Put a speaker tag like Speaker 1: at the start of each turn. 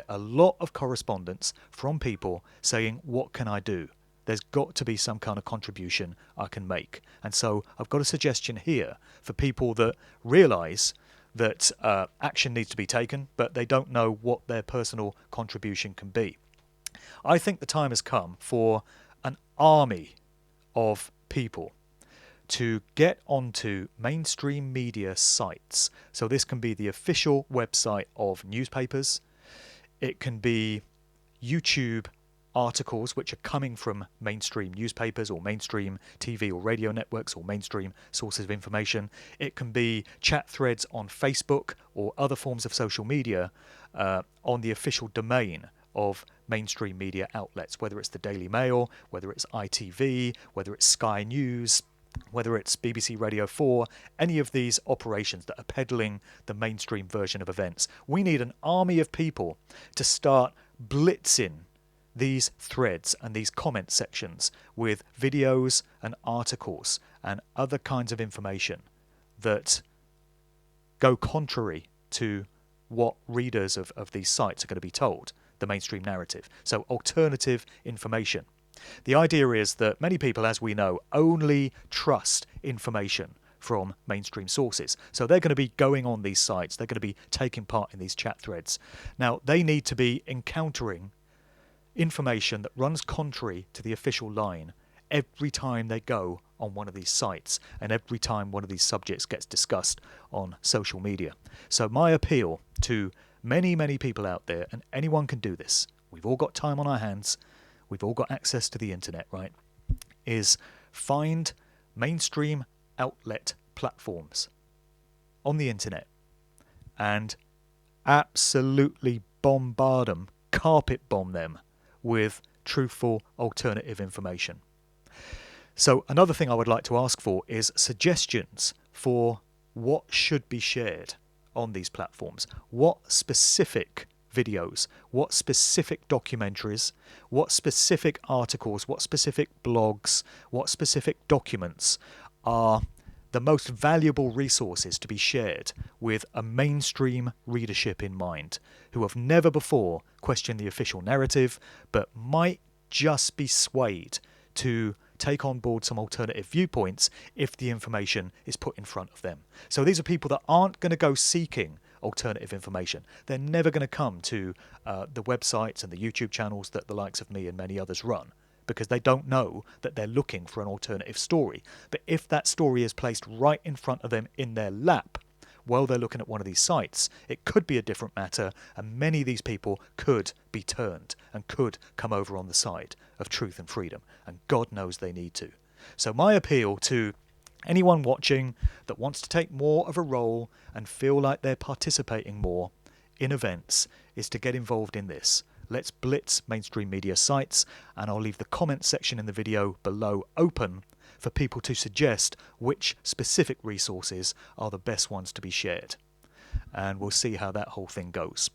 Speaker 1: A lot of correspondence from people saying, what can I do? There's got to be some kind of contribution I can make. And so I've got a suggestion here for people that realise that action needs to be taken, but they don't know what their personal contribution can be. I think the time has come for an army of people to get onto mainstream media sites. So this can be the official website of newspapers. It can be YouTube articles which are coming from mainstream newspapers or mainstream TV or radio networks or mainstream sources of information. It can be chat threads on Facebook or other forms of social media on the official domain of mainstream media outlets, whether it's the Daily Mail, whether it's ITV, whether it's Sky News, whether it's BBC Radio 4, any of these operations that are peddling the mainstream version of events. We need an army of people to start blitzing these threads and these comment sections with videos and articles and other kinds of information that go contrary to what readers of these sites are going to be told, the mainstream narrative. So alternative information. The idea is that many people, as we know, only trust information from mainstream sources. So they're going to be going on these sites, they're going to be taking part in these chat threads. Now, they need to be encountering information that runs contrary to the official line every time they go on one of these sites and every time one of these subjects gets discussed on social media. So my appeal to many, many people out there, and anyone can do this, we've all got time on our hands, we've all got access to the internet, right, is find mainstream outlet platforms on the internet and absolutely bombard them, carpet bomb them with truthful alternative information. So another thing I would like to ask for is suggestions for what should be shared on these platforms. What specific videos, what specific documentaries, what specific articles, what specific blogs, what specific documents are the most valuable resources to be shared with a mainstream readership in mind, who have never before questioned the official narrative, but might just be swayed to take on board some alternative viewpoints if the information is put in front of them. So these are people that aren't going to go seeking alternative information. They're never going to come to the websites and the YouTube channels that the likes of me and many others run, because they don't know that they're looking for an alternative story. But if that story is placed right in front of them in their lap while they're looking at one of these sites, it could be a different matter, and many of these people could be turned and could come over on the side of truth and freedom, and God knows they need to. So my appeal to anyone watching that wants to take more of a role and feel like they're participating more in events is to get involved in this. Let's blitz mainstream media sites, and I'll leave the comment section in the video below open for people to suggest which specific resources are the best ones to be shared. And we'll see how that whole thing goes.